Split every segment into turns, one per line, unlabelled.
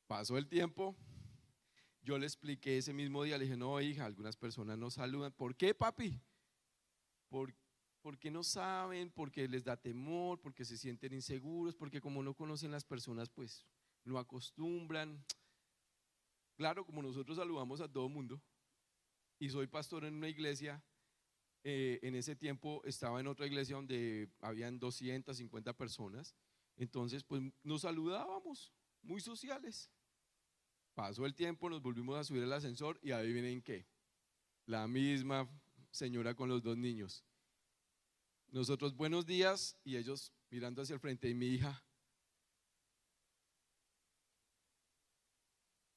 Pasó el tiempo, yo le expliqué ese mismo día, le dije, no, hija, algunas personas no saludan. ¿Por qué, papi? Por- Porque no saben, porque les da temor, porque se sienten inseguros, porque como no conocen las personas, pues no acostumbran. Claro, como nosotros saludamos a todo mundo y soy pastor en una iglesia, en ese tiempo estaba en otra iglesia donde habían 250 personas, entonces pues nos saludábamos, muy sociales. Pasó el tiempo, nos volvimos a subir al ascensor y adivinen qué, la misma señora con los dos niños. Nosotros buenos días y ellos mirando hacia el frente y mi hija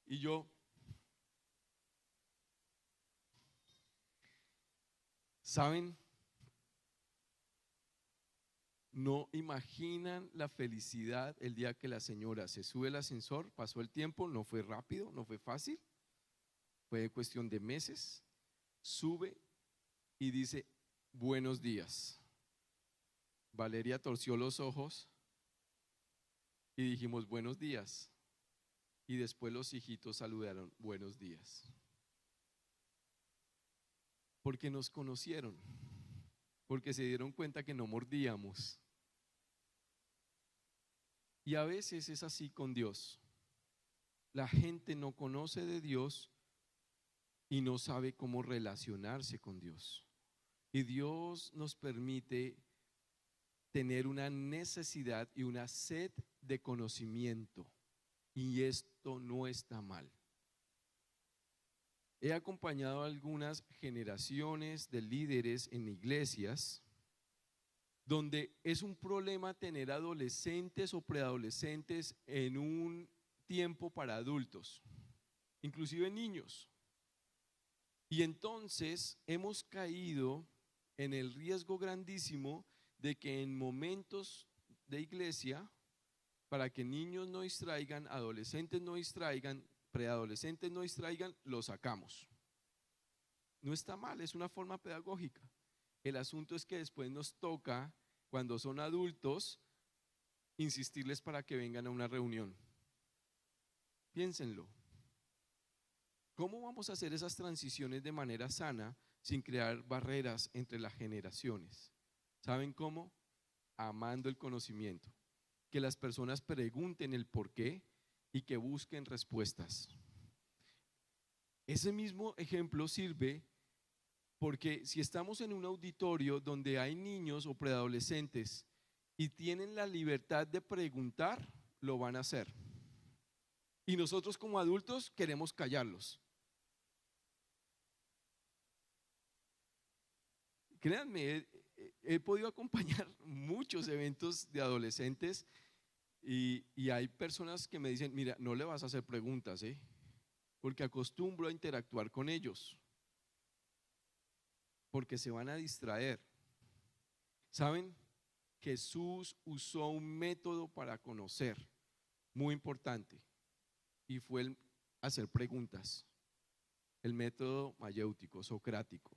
y yo, ¿saben? No imaginan la felicidad el día que la señora se sube al ascensor, pasó el tiempo, no fue rápido, no fue fácil, fue cuestión de meses, sube y dice, buenos días. Valeria torció los ojos y dijimos, buenos días. Y después los hijitos saludaron, buenos días. Porque nos conocieron, porque se dieron cuenta que no mordíamos. Y a veces es así con Dios. La gente no conoce de Dios y no sabe cómo relacionarse con Dios. Y Dios nos permite tener una necesidad y una sed de conocimiento. Y esto no está mal. He acompañado a algunas generaciones de líderes en iglesias donde es un problema tener adolescentes o preadolescentes en un tiempo para adultos, inclusive niños. Y entonces hemos caído en el riesgo grandísimo de que en momentos de iglesia, para que niños no distraigan, adolescentes no distraigan, preadolescentes no distraigan, lo sacamos. No está mal, es una forma pedagógica. El asunto es que después nos toca, cuando son adultos, insistirles para que vengan a una reunión. Piénsenlo. ¿Cómo vamos a hacer esas transiciones de manera sana sin crear barreras entre las generaciones? ¿Saben cómo? Amando el conocimiento. Que las personas pregunten el por qué y que busquen respuestas. Ese mismo ejemplo sirve porque si estamos en un auditorio donde hay niños o preadolescentes y tienen la libertad de preguntar, lo van a hacer. Y nosotros como adultos queremos callarlos. Créanme, he podido acompañar muchos eventos de adolescentes y hay personas que me dicen, mira, no le vas a hacer preguntas, porque acostumbro a interactuar con ellos, porque se van a distraer. ¿Saben? Jesús usó un método para conocer, muy importante, y fue el hacer preguntas, el método mayéutico, socrático.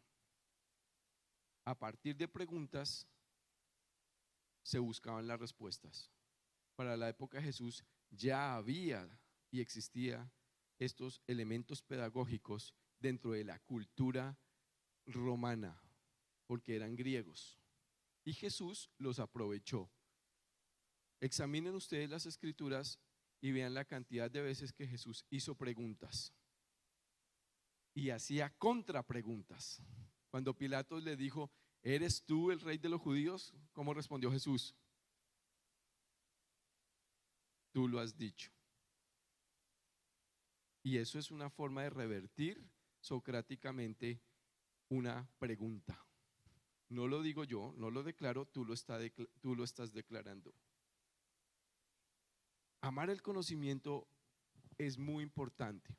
A partir de preguntas se buscaban las respuestas. Para la época de Jesús ya había y existía estos elementos pedagógicos dentro de la cultura romana, porque eran griegos. Y Jesús los aprovechó. Examinen ustedes las escrituras y vean la cantidad de veces que Jesús hizo preguntas y hacía contrapreguntas. Cuando Pilatos le dijo, ¿eres tú el rey de los judíos? ¿Cómo respondió Jesús? Tú lo has dicho. Y eso es una forma de revertir socráticamente una pregunta. No lo digo yo, no lo declaro, tú lo estás declarando. Amar el conocimiento es muy importante,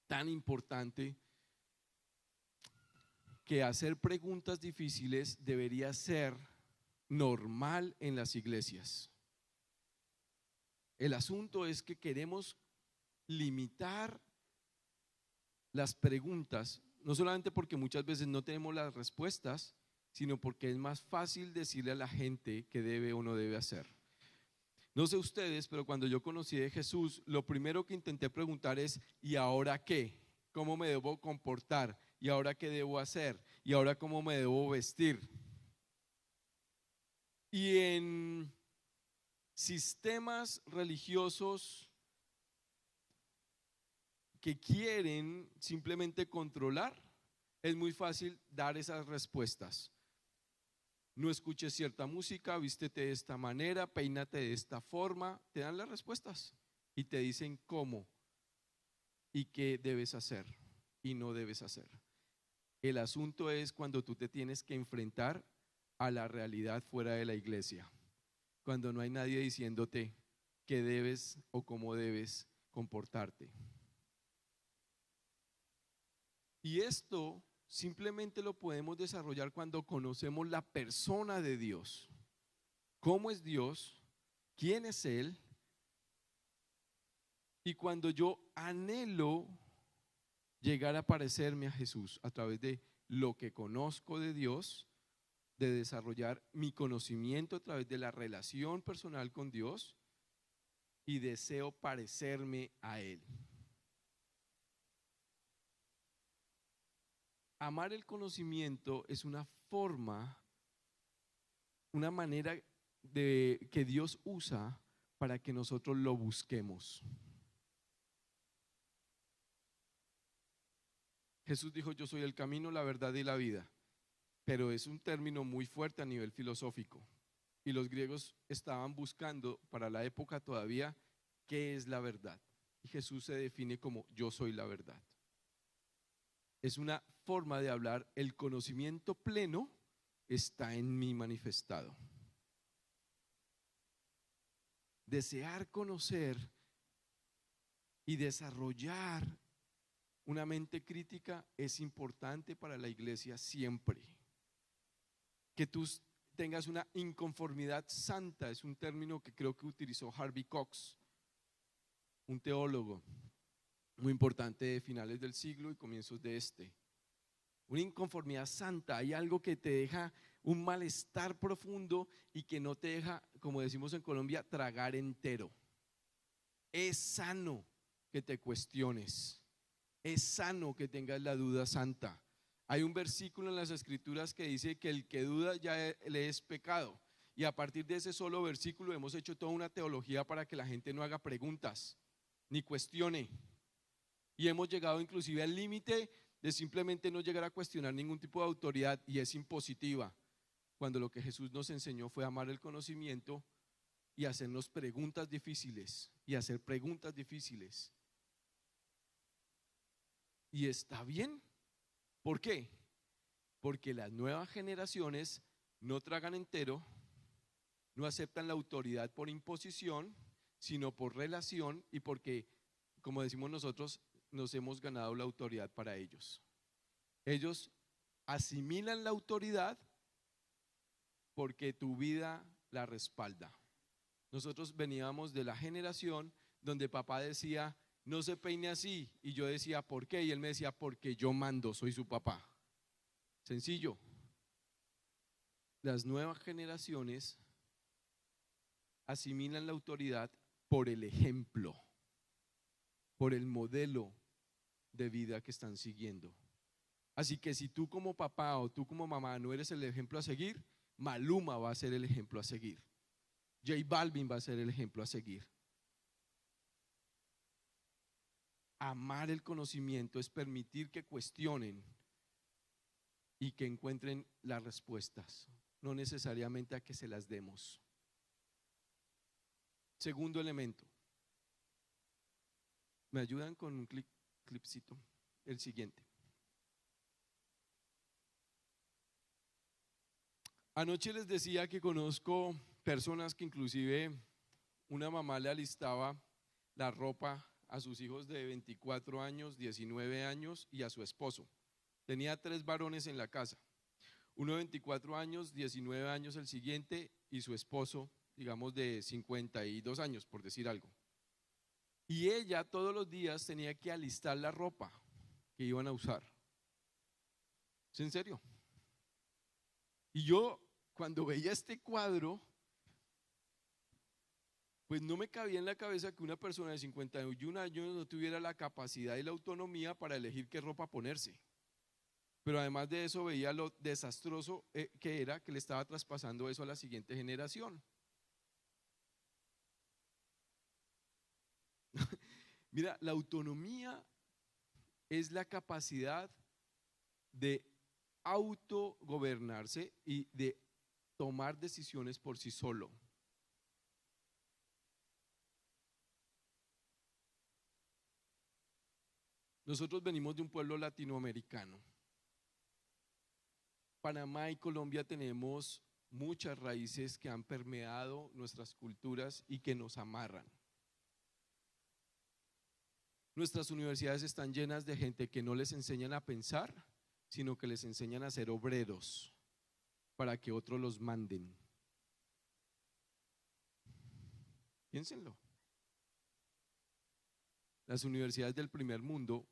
tan importante que hacer preguntas difíciles debería ser normal en las iglesias. El asunto es que queremos limitar las preguntas, no solamente porque muchas veces no tenemos las respuestas, sino porque es más fácil decirle a la gente qué debe o no debe hacer. No sé ustedes, pero cuando yo conocí de Jesús, lo primero que intenté preguntar es, ¿y ahora qué? ¿Cómo me debo comportar? ¿Y ahora qué debo hacer? ¿Y ahora cómo me debo vestir? Y en sistemas religiosos que quieren simplemente controlar, es muy fácil dar esas respuestas. No escuches cierta música, vístete de esta manera, peínate de esta forma. Te dan las respuestas y te dicen cómo y qué debes hacer y no debes hacer. El asunto es cuando tú te tienes que enfrentar a la realidad fuera de la iglesia, cuando no hay nadie diciéndote qué debes o cómo debes comportarte. Y esto simplemente lo podemos desarrollar cuando conocemos la persona de Dios. ¿Cómo es Dios? ¿Quién es Él? Y cuando yo anhelo llegar a parecerme a Jesús a través de lo que conozco de Dios, de desarrollar mi conocimiento a través de la relación personal con Dios y deseo parecerme a Él. Amar el conocimiento es una forma, una manera que Dios usa para que nosotros lo busquemos. Jesús dijo: yo soy el camino, la verdad y la vida, pero es un término muy fuerte a nivel filosófico. Y los griegos estaban buscando para la época todavía qué es la verdad. Y Jesús se define como: yo soy la verdad. Es una forma de hablar, el conocimiento pleno está en mí manifestado. Desear conocer y desarrollar una mente crítica es importante para la iglesia siempre. Que tú tengas una inconformidad santa es un término que creo que utilizó Harvey Cox, un teólogo muy importante de finales del siglo y comienzos de este. Una inconformidad santa, hay algo que te deja un malestar profundo y que no te deja, como decimos en Colombia, tragar entero. Es sano que te cuestiones, es sano que tengas la duda santa. Hay un versículo en las Escrituras que dice que el que duda ya le es pecado. Y a partir de ese solo versículo hemos hecho toda una teología para que la gente no haga preguntas ni cuestione. Y hemos llegado inclusive al límite de simplemente no llegar a cuestionar ningún tipo de autoridad, y es impositiva, cuando lo que Jesús nos enseñó fue amar el conocimiento y hacernos preguntas difíciles y hacer preguntas difíciles. Y está bien. ¿Por qué? Porque las nuevas generaciones no tragan entero, no aceptan la autoridad por imposición, sino por relación, y porque, como decimos nosotros, nos hemos ganado la autoridad para ellos. Ellos asimilan la autoridad porque tu vida la respalda. Nosotros veníamos de la generación donde papá decía: no se peine así, y yo decía: ¿por qué? Y él me decía: porque yo mando, soy su papá. Sencillo. Las nuevas generaciones asimilan la autoridad por el ejemplo, por el modelo de vida que están siguiendo. Así que si tú como papá o tú como mamá no eres el ejemplo a seguir, Maluma va a ser el ejemplo a seguir, J Balvin va a ser el ejemplo a seguir. Amar el conocimiento es permitir que cuestionen y que encuentren las respuestas, no necesariamente a que se las demos. Segundo elemento. ¿Me ayudan con un clipcito? El siguiente. Anoche les decía que conozco personas que inclusive una mamá le alistaba la ropa a sus hijos de 24 años, 19 años y a su esposo. Tenía 3 varones en la casa, uno de 24 años, 19 años el siguiente, y su esposo, digamos, de 52 años, por decir algo. Y ella todos los días tenía que alistar la ropa que iban a usar. ¿Es en serio? Y yo, cuando veía este cuadro, Pues no me cabía en la cabeza que una persona de 51 años no tuviera la capacidad y la autonomía para elegir qué ropa ponerse. Pero además de eso veía lo desastroso que era que le estaba traspasando eso a la siguiente generación. Mira, la autonomía es la capacidad de autogobernarse y de tomar decisiones por sí solo. Nosotros venimos de un pueblo latinoamericano. Panamá y Colombia tenemos muchas raíces que han permeado nuestras culturas y que nos amarran. Nuestras universidades están llenas de gente que no les enseñan a pensar, sino que les enseñan a ser obreros para que otros los manden. Piénsenlo. Las universidades del primer mundo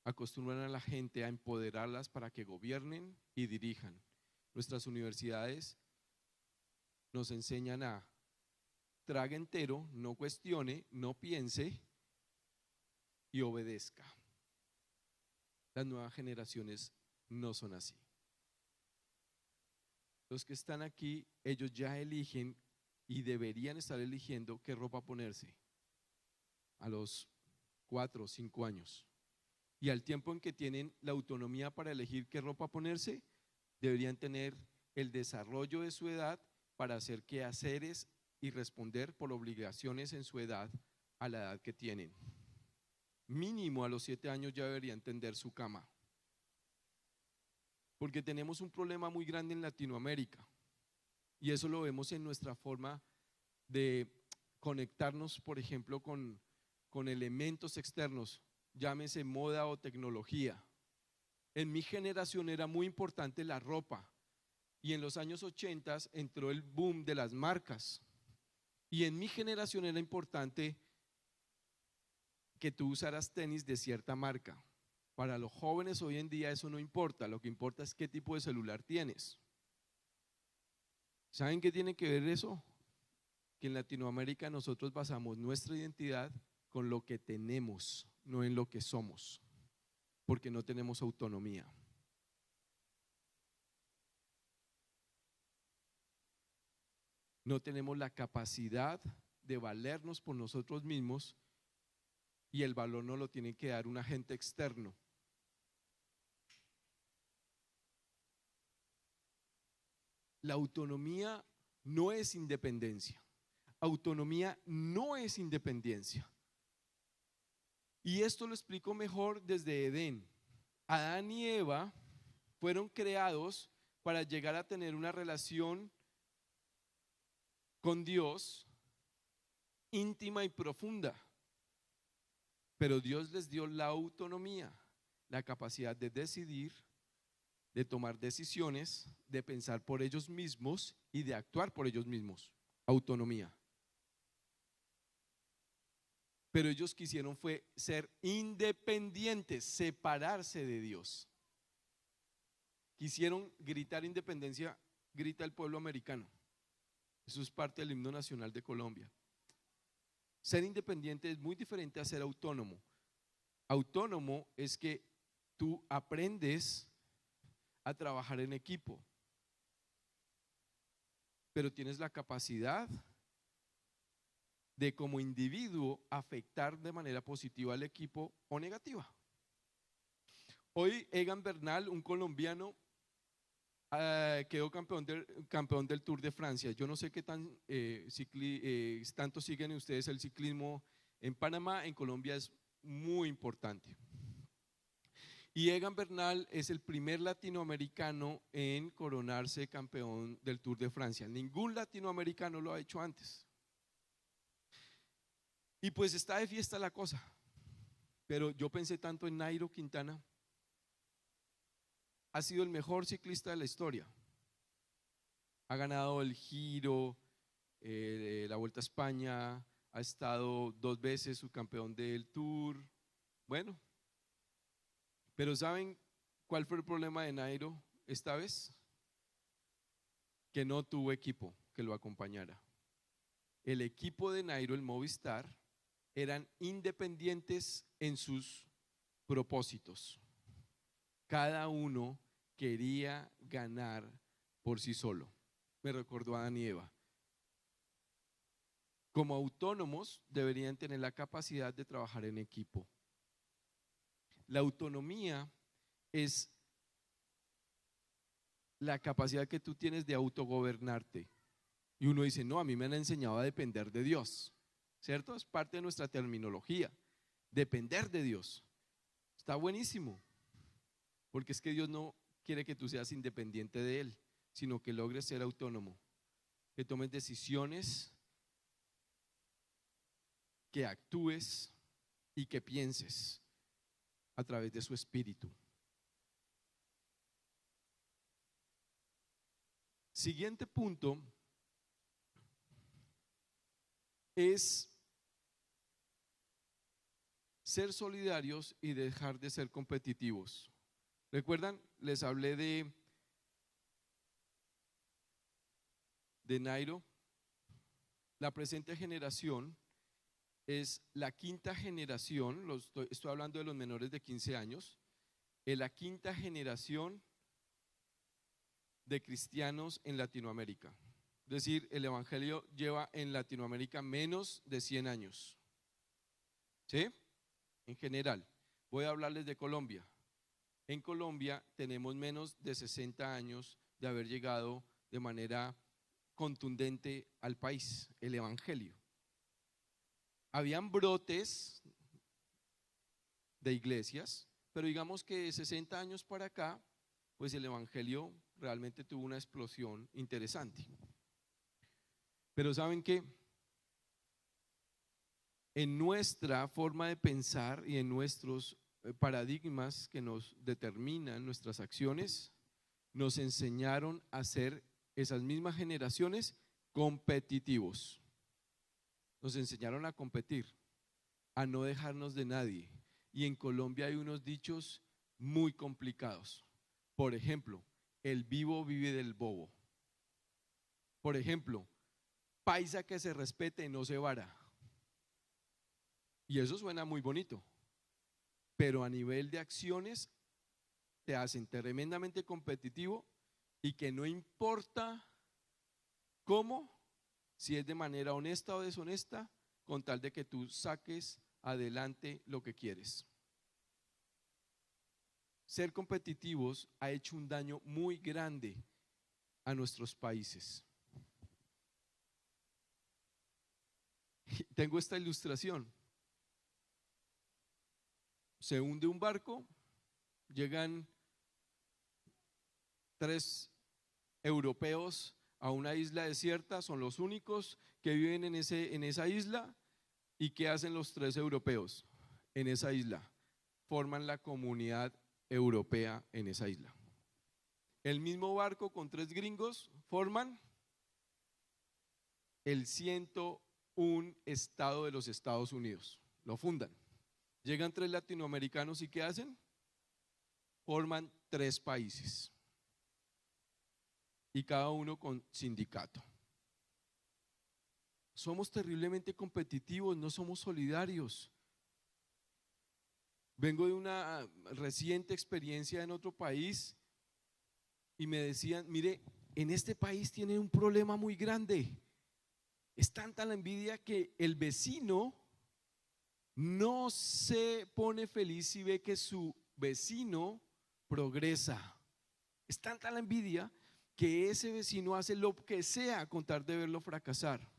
acostumbran a la gente a empoderarlas para que gobiernen y dirijan. Nuestras universidades nos enseñan a trague entero, no cuestione, no piense y obedezca. Las nuevas generaciones no son así. Los que están aquí, ellos ya eligen y deberían estar eligiendo qué ropa ponerse a los 4 o 5 años. Y al tiempo en que tienen la autonomía para elegir qué ropa ponerse, deberían tener el desarrollo de su edad para hacer quehaceres y responder por obligaciones en su edad a la edad que tienen. Mínimo a los 7 años ya deberían tender su cama. Porque tenemos un problema muy grande en Latinoamérica y eso lo vemos en nuestra forma de conectarnos, por ejemplo, con elementos externos, llámese moda o tecnología. En mi generación era muy importante la ropa y en los años 80 entró el boom de las marcas y en mi generación era importante que tú usaras tenis de cierta marca. Para los jóvenes hoy en día eso no importa, lo que importa es qué tipo de celular tienes. ¿Saben qué tiene que ver eso? Que en Latinoamérica nosotros basamos nuestra identidad con lo que tenemos, no en lo que somos, porque no tenemos autonomía. No tenemos la capacidad de valernos por nosotros mismos y el valor no lo tiene que dar un agente externo. La autonomía no es independencia. Autonomía no es independencia. Y esto lo explico mejor desde Edén. Adán y Eva fueron creados para llegar a tener una relación con Dios íntima y profunda. Pero Dios les dio la autonomía, la capacidad de decidir, de tomar decisiones, de pensar por ellos mismos y de actuar por ellos mismos. Autonomía. Pero ellos quisieron fue ser independientes, separarse de Dios. Quisieron gritar independencia, grita el pueblo americano. Eso es parte del himno nacional de Colombia. Ser independiente es muy diferente a ser autónomo. Autónomo es que tú aprendes a trabajar en equipo, pero tienes la capacidad de como individuo afectar de manera positiva al equipo o negativa. Hoy Egan Bernal, un colombiano, quedó campeón del Tour de Francia. Yo no sé qué tanto siguen ustedes el ciclismo en Panamá. En Colombia es muy importante. Y Egan Bernal es el primer latinoamericano en coronarse campeón del Tour de Francia. Ningún latinoamericano lo ha hecho antes. Y pues está de fiesta la cosa. Pero yo pensé tanto en Nairo Quintana. Ha sido el mejor ciclista de la historia. Ha ganado el Giro, la Vuelta a España, ha estado 2 veces subcampeón del Tour. Bueno, pero ¿saben cuál fue el problema de Nairo esta vez? Que no tuvo equipo que lo acompañara. el equipo de Nairo, el Movistar, eran independientes en sus propósitos. Cada uno quería ganar por sí solo. Me recordó a Adán y Eva. Como autónomos deberían tener la capacidad de trabajar en equipo. La autonomía es la capacidad que tú tienes de autogobernarte. Y uno dice, no, a mí me han enseñado a depender de Dios, ¿cierto? Es parte de nuestra terminología, depender de Dios. Está buenísimo, porque es que Dios no quiere que tú seas independiente de Él, sino que logres ser autónomo, que tomes decisiones, que actúes y que pienses a través de su espíritu. Siguiente punto es ser solidarios y dejar de ser competitivos. ¿Recuerdan? Les hablé de Nairo. La presente generación es la quinta generación, estoy hablando de los menores de 15 años, es la quinta generación de cristianos en Latinoamérica. Es decir, el evangelio lleva en Latinoamérica menos de 100 años. ¿Sí? En general. Voy a hablarles de Colombia. En Colombia tenemos menos de 60 años de haber llegado de manera contundente al país, el evangelio. Habían brotes de iglesias, pero digamos que de 60 años para acá, pues el evangelio realmente tuvo una explosión interesante. Pero ¿saben qué? En nuestra forma de pensar y en nuestros paradigmas que nos determinan nuestras acciones, nos enseñaron a ser esas mismas generaciones competitivos. Nos enseñaron a competir, a no dejarnos de nadie. Y en Colombia hay unos dichos muy complicados. Por ejemplo, el vivo vive del bobo. Por ejemplo, paisa que se respete no se vara. Y eso suena muy bonito, pero a nivel de acciones te hacen tremendamente competitivo y que no importa cómo, si es de manera honesta o deshonesta, con tal de que tú saques adelante lo que quieres. Ser competitivos ha hecho un daño muy grande a nuestros países. Tengo esta ilustración. Se hunde un barco, llegan 3 europeos a una isla desierta, son los únicos que viven en esa isla. ¿Y qué hacen los 3 europeos en esa isla? Forman la comunidad europea en esa isla. El mismo barco con 3 gringos forman el 101 estado de los Estados Unidos, lo fundan. Llegan 3 latinoamericanos y ¿qué hacen? Forman 3 países y cada uno con sindicato. Somos terriblemente competitivos, no somos solidarios. Vengo de una reciente experiencia en otro país y me decían, mire, en este país tienen un problema muy grande. Es tanta la envidia que el vecino no se pone feliz si ve que su vecino progresa. Es tanta la envidia que ese vecino hace lo que sea con tal de verlo fracasar.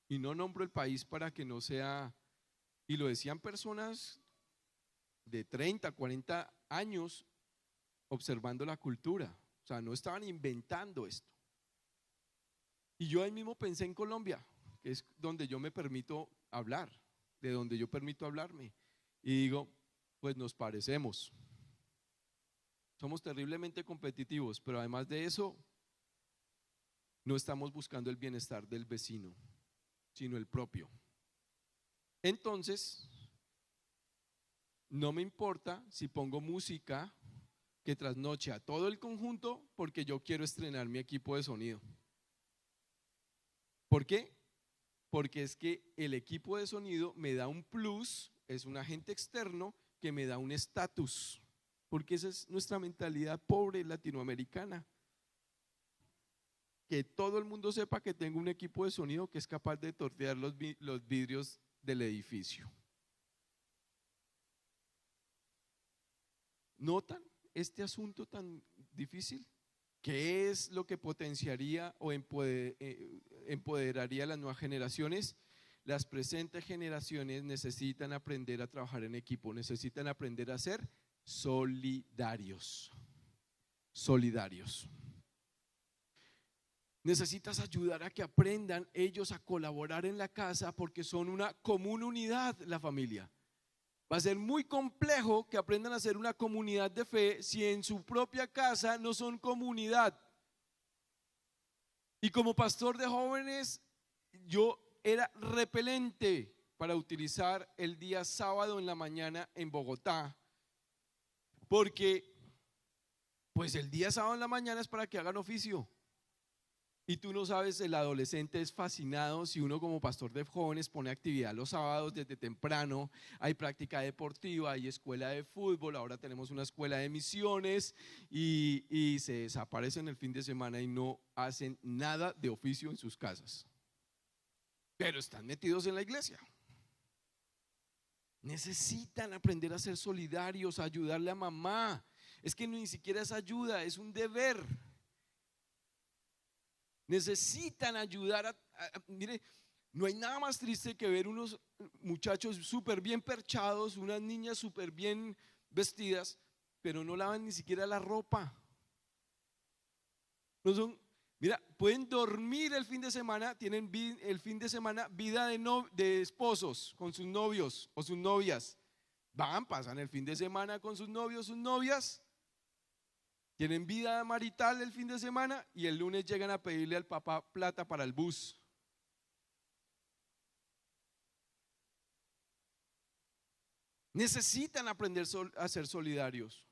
Y no nombro el país para que no sea, y lo decían personas de 30, 40 años observando la cultura, o sea, no estaban inventando esto. Y yo ahí mismo pensé en Colombia, que es donde yo me permito hablar, de donde yo permito hablarme, y digo, pues nos parecemos. Somos terriblemente competitivos, pero además de eso, no estamos buscando el bienestar del vecino, sino el propio. Entonces, no me importa si pongo música que trasnoche a todo el conjunto porque yo quiero estrenar mi equipo de sonido. ¿Por qué? porque es que el equipo de sonido me da un plus, es un agente externo que me da un estatus, porque esa es nuestra mentalidad pobre latinoamericana. Que todo el mundo sepa que tengo un equipo de sonido que es capaz de tortear los vidrios del edificio. ¿Notan este asunto tan difícil? ¿Qué es lo que potenciaría o empoderaría a las nuevas generaciones? Las presentes generaciones necesitan aprender a trabajar en equipo, necesitan aprender a ser solidarios. Solidarios. Necesitas ayudar a que aprendan ellos a colaborar en la casa porque son una común unidad la familia. Va a ser muy complejo que aprendan a ser una comunidad de fe si en su propia casa no son comunidad. Y como pastor de jóvenes, yo era repelente para utilizar el día sábado en la mañana en Bogotá, porque pues el día sábado en la mañana es para que hagan oficio. Y tú no sabes, el adolescente es fascinado si uno como pastor de jóvenes pone actividad los sábados desde temprano, hay práctica deportiva, hay escuela de fútbol, ahora tenemos una escuela de misiones y se desaparecen el fin de semana y no hacen nada de oficio en sus casas. Pero están metidos en la iglesia. Necesitan aprender a ser solidarios, a ayudarle a mamá. Es que ni siquiera es ayuda, es un deber. Necesitan ayudar mire, no hay nada más triste que ver unos muchachos súper bien perchados, unas niñas súper bien vestidas, pero no lavan ni siquiera la ropa. No son, mira, pueden dormir el fin de semana, tienen el fin de semana vida de esposos con sus novios o sus novias. Pasan el fin de semana con sus novios, sus novias. Tienen vida marital el fin de semana y el lunes llegan a pedirle al papá plata para el bus. Necesitan aprender a ser solidarios,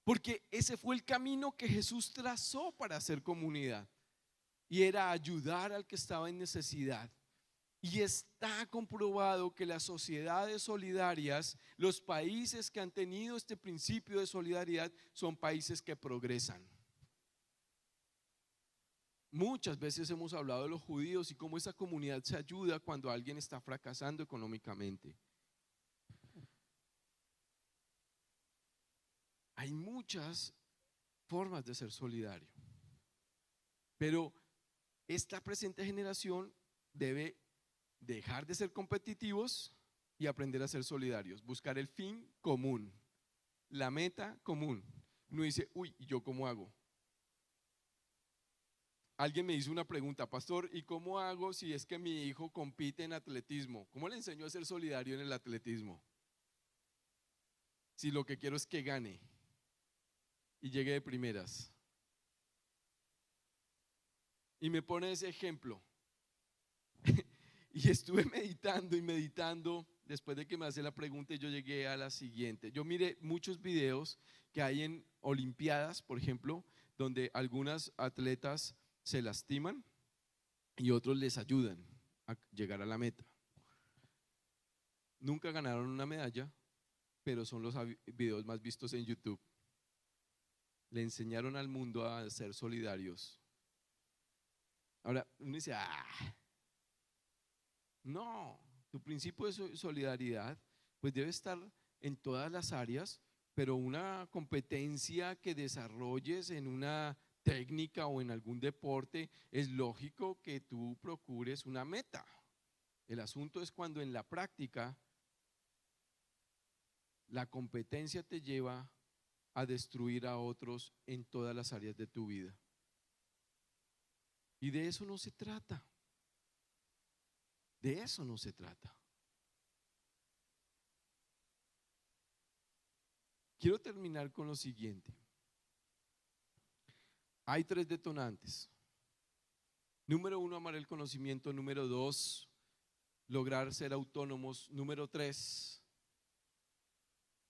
porque ese fue el camino que Jesús trazó para hacer comunidad, y era ayudar al que estaba en necesidad. Y está comprobado que las sociedades solidarias, los países que han tenido este principio de solidaridad, son países que progresan. Muchas veces hemos hablado de los judíos y cómo esa comunidad se ayuda cuando alguien está fracasando económicamente. Hay muchas formas de ser solidario, pero esta presente generación debe dejar de ser competitivos y aprender a ser solidarios, buscar el fin común, la meta común. Uno dice, uy, ¿y yo cómo hago? Alguien me hizo una pregunta, pastor, ¿y cómo hago si es que mi hijo compite en atletismo? ¿Cómo le enseño a ser solidario en el atletismo? Si lo que quiero es que gane y llegue de primeras. Y me pone ese ejemplo. Y estuve meditando y meditando. Después de que me hace la pregunta, yo llegué a la siguiente. Yo miré muchos videos que hay en Olimpiadas, por ejemplo, donde algunas atletas se lastiman y otros les ayudan a llegar a la meta. Nunca ganaron una medalla, pero son los videos más vistos en YouTube. Le enseñaron al mundo a ser solidarios. Ahora uno dice, no, tu principio de solidaridad pues debe estar en todas las áreas, pero una competencia que desarrolles en una técnica o en algún deporte, es lógico que tú procures una meta. El asunto es cuando en la práctica la competencia te lleva a destruir a otros en todas las áreas de tu vida. Y de eso no se trata. De eso no se trata. Quiero terminar con lo siguiente. Hay 3 detonantes. Número 1, amar el conocimiento. Número 2, lograr ser autónomos. Número 3,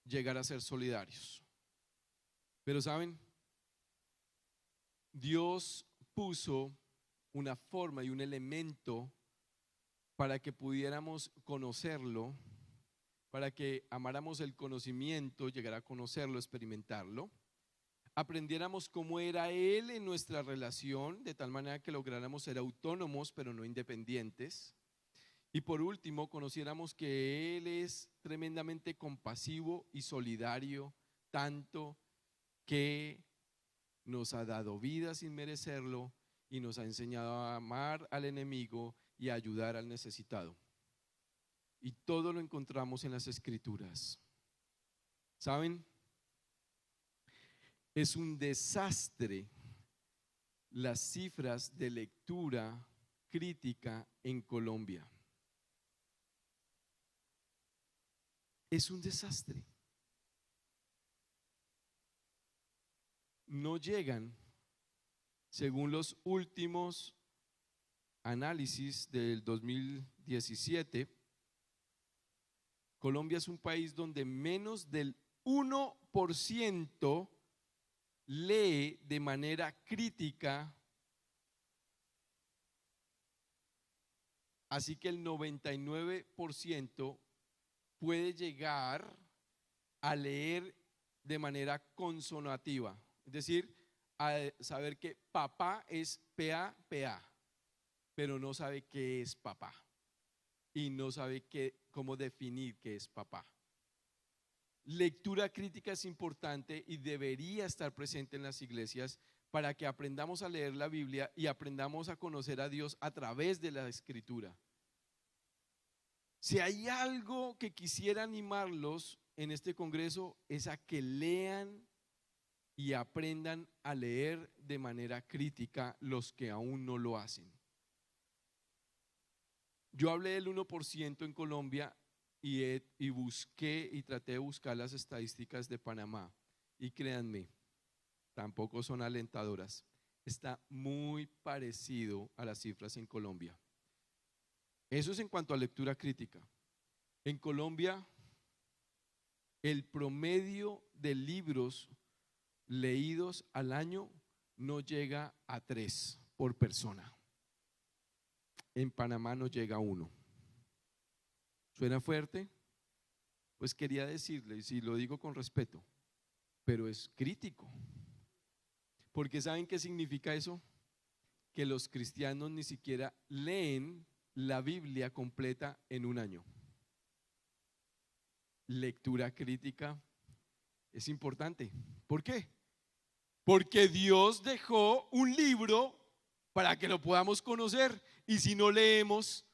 llegar a ser solidarios. Pero ¿saben? Dios puso una forma y un elemento para que pudiéramos conocerlo, para que amáramos el conocimiento, llegar a conocerlo, experimentarlo, aprendiéramos cómo era Él en nuestra relación, de tal manera que lográramos ser autónomos pero no independientes. Y por último, conociéramos que Él es tremendamente compasivo y solidario, tanto que nos ha dado vida sin merecerlo y nos ha enseñado a amar al enemigo y a ayudar al necesitado. Y todo lo encontramos en las Escrituras. ¿Saben? Es un desastre las cifras de lectura crítica en Colombia. Es un desastre. No llegan, según los últimos análisis del 2017, Colombia es un país donde menos del 1% lee de manera crítica, así que el 99% puede llegar a leer de manera consonativa, es decir, a saber que papá es PA, pero no sabe qué es papá y no sabe cómo definir qué es papá. Lectura crítica es importante y debería estar presente en las iglesias para que aprendamos a leer la Biblia y aprendamos a conocer a Dios a través de la Escritura. Si hay algo que quisiera animarlos en este congreso es a que lean y aprendan a leer de manera crítica los que aún no lo hacen. Yo hablé del 1% en Colombia y busqué y traté de buscar las estadísticas de Panamá y créanme, tampoco son alentadoras. Está muy parecido a las cifras en Colombia. Eso es en cuanto a lectura crítica. En Colombia, el promedio de libros leídos al año no llega a 3 por persona. En Panamá no llega a 1. ¿Suena fuerte? Pues quería decirle, y si lo digo con respeto, pero es crítico. Porque ¿saben qué significa eso? Que los cristianos ni siquiera leen la Biblia completa en un año. Lectura crítica es importante. ¿Por qué? Porque Dios dejó un libro para que lo podamos conocer. Y si no leemos,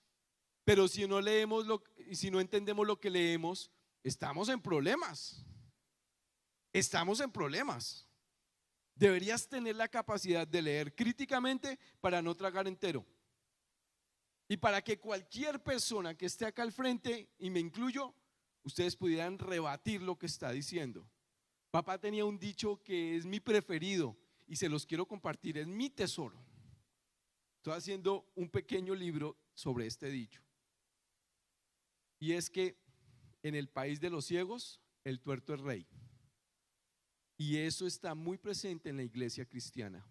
pero si no leemos y si no entendemos lo que leemos, estamos en problemas. Estamos en problemas. Deberías tener la capacidad de leer críticamente para no tragar entero. Y para que cualquier persona que esté acá al frente, y me incluyo, ustedes pudieran rebatir lo que está diciendo. Papá tenía un dicho que es mi preferido y se los quiero compartir, es mi tesoro. Estoy haciendo un pequeño libro sobre este dicho. Y es que en el país de los ciegos, el tuerto es rey. Y eso está muy presente en la iglesia cristiana.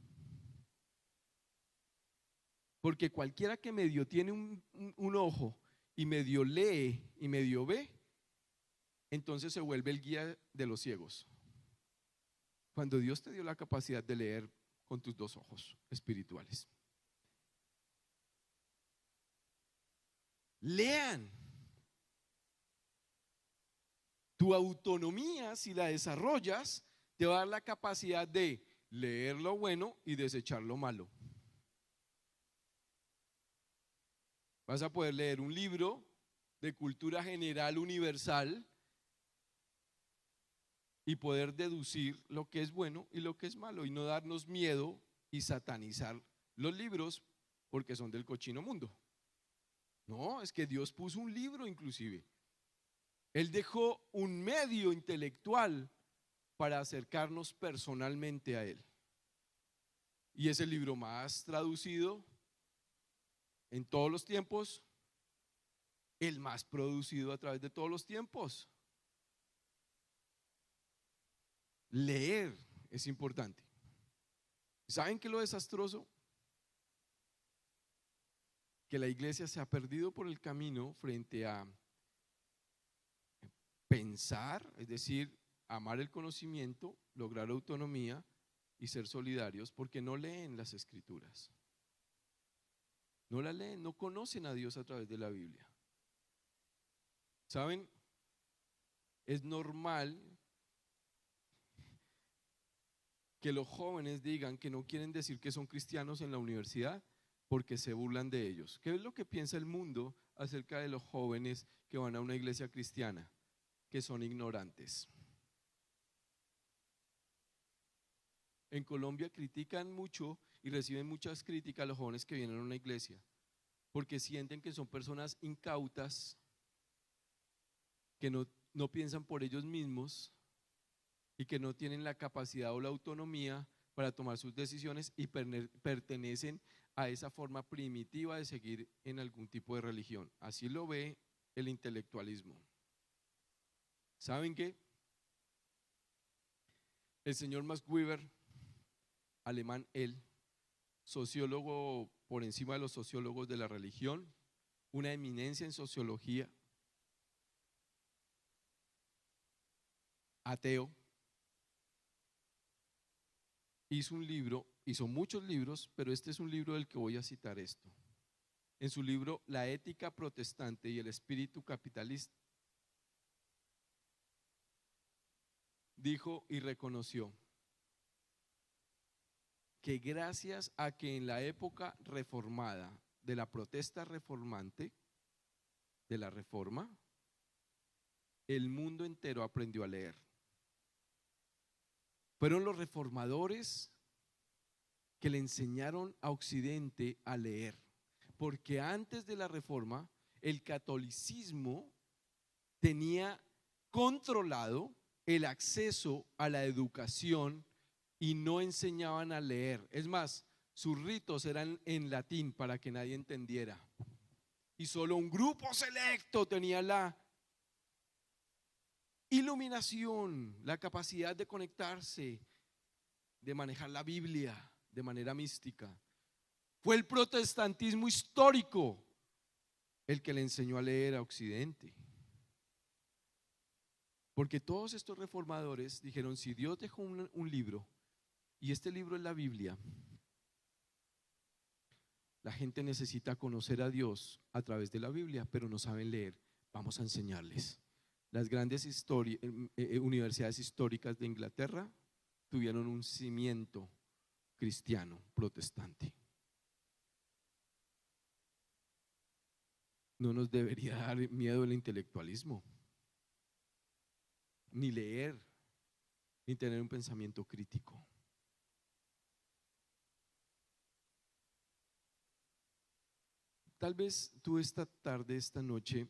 Porque cualquiera que medio tiene un ojo y medio lee y medio ve, entonces se vuelve el guía de los ciegos. Cuando Dios te dio la capacidad de leer con tus 2 ojos espirituales. Lean. Tu autonomía, si la desarrollas, te va a dar la capacidad de leer lo bueno y desechar lo malo. Vas a poder leer un libro de cultura general universal y poder deducir lo que es bueno y lo que es malo y no darnos miedo y satanizar los libros porque son del cochino mundo. No, es que Dios puso un libro inclusive. Él dejó un medio intelectual para acercarnos personalmente a Él. Y es el libro más traducido en todos los tiempos, el más producido a través de todos los tiempos. Leer es importante. ¿Saben qué es lo desastroso? que la iglesia se ha perdido por el camino frente a pensar, es decir, amar el conocimiento, lograr autonomía y ser solidarios, porque no leen las escrituras. No la leen, no conocen a Dios a través de la Biblia. ¿Saben? Es normal que los jóvenes digan que no quieren decir que son cristianos en la universidad porque se burlan de ellos. ¿Qué es lo que piensa el mundo acerca de los jóvenes que van a una iglesia cristiana? Que son ignorantes. En Colombia critican mucho y reciben muchas críticas a los jóvenes que vienen a una iglesia porque sienten que son personas incautas, que no piensan por ellos mismos y que no tienen la capacidad o la autonomía para tomar sus decisiones y pertenecen a esa forma primitiva de seguir en algún tipo de religión. Así lo ve el intelectualismo. ¿Saben qué? El señor Max Weber, alemán él, sociólogo por encima de los sociólogos de la religión, una eminencia en sociología, ateo, hizo un libro, hizo muchos libros, pero este es un libro del que voy a citar esto. En su libro La ética protestante y el espíritu capitalista, dijo y reconoció que gracias a que en la época reformada de la protesta reformante, de la reforma, el mundo entero aprendió a leer. Fueron los reformadores que le enseñaron a Occidente a leer, porque antes de la reforma el catolicismo tenía controlado el acceso a la educación y no enseñaban a leer. Es más, sus ritos eran en latín para que nadie entendiera. Y solo un grupo selecto tenía la iluminación, la capacidad de conectarse, de manejar la Biblia de manera mística. Fue el protestantismo histórico el que le enseñó a leer a Occidente. Porque todos estos reformadores dijeron, si Dios dejó un libro, y este libro es la Biblia, la gente necesita conocer a Dios a través de la Biblia, pero no saben leer. Vamos a enseñarles. Las grandes universidades históricas de Inglaterra tuvieron un cimiento cristiano, protestante. No nos debería dar miedo el intelectualismo, ni leer, ni tener un pensamiento crítico. Tal vez tú esta tarde, esta noche,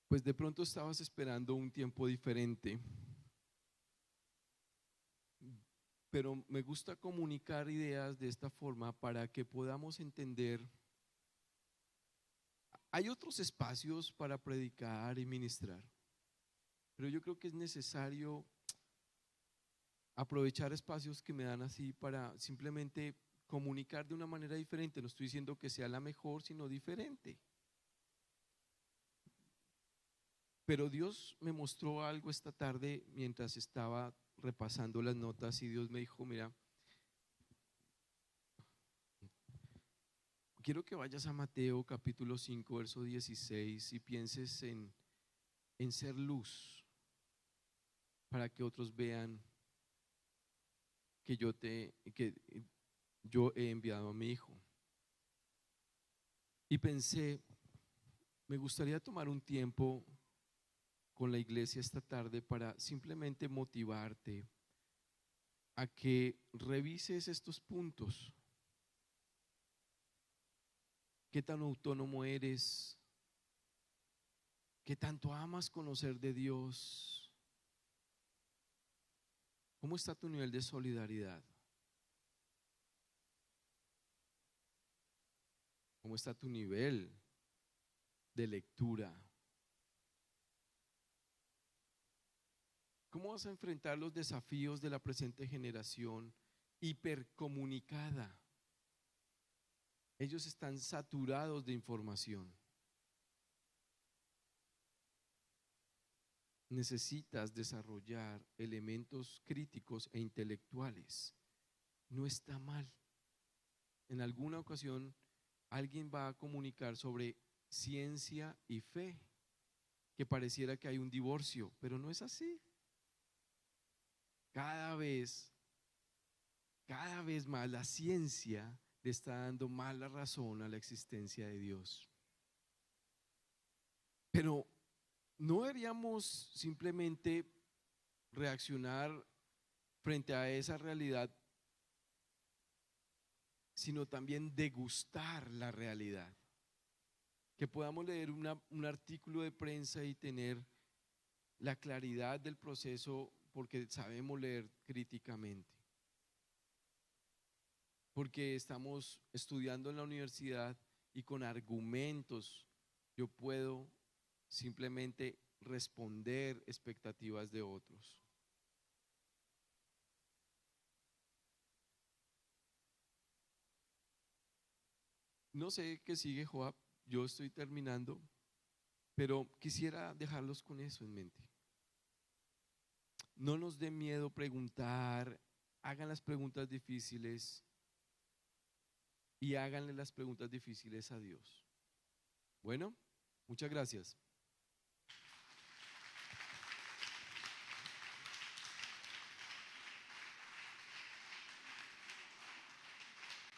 pues de pronto estabas esperando un tiempo diferente, pero me gusta comunicar ideas de esta forma para que podamos entender. Hay otros espacios para predicar y ministrar, pero yo creo que es necesario aprovechar espacios que me dan así para simplemente comunicar de una manera diferente. No estoy diciendo que sea la mejor, sino diferente. Pero Dios me mostró algo esta tarde mientras estaba repasando las notas y Dios me dijo, mira, quiero que vayas a Mateo capítulo 5, verso 16 y pienses en ser luz para que otros vean que yo he enviado a mi hijo. Y pensé, me gustaría tomar un tiempo con la iglesia esta tarde para simplemente motivarte a que revises estos puntos. ¿Qué tan autónomo eres? ¿Qué tanto amas conocer de Dios? ¿Cómo está tu nivel de solidaridad? ¿Cómo está tu nivel de lectura? ¿Cómo vas a enfrentar los desafíos de la presente generación hipercomunicada? Ellos están saturados de información. Necesitas desarrollar elementos críticos e intelectuales. No está mal. En alguna ocasión alguien va a comunicar sobre ciencia y fe, que pareciera que hay un divorcio, pero no es así. Cada vez más la ciencia le está dando más la razón a la existencia de Dios. Pero no deberíamos simplemente reaccionar frente a esa realidad, sino también degustar la realidad. Que podamos leer un artículo de prensa y tener la claridad del proceso porque sabemos leer críticamente. Porque estamos estudiando en la universidad y con argumentos yo puedo simplemente responder expectativas de otros. No sé qué sigue, Joab, yo estoy terminando, pero quisiera dejarlos con eso en mente. No nos dé miedo preguntar, hagan las preguntas difíciles y háganle las preguntas difíciles a Dios. Bueno, muchas gracias.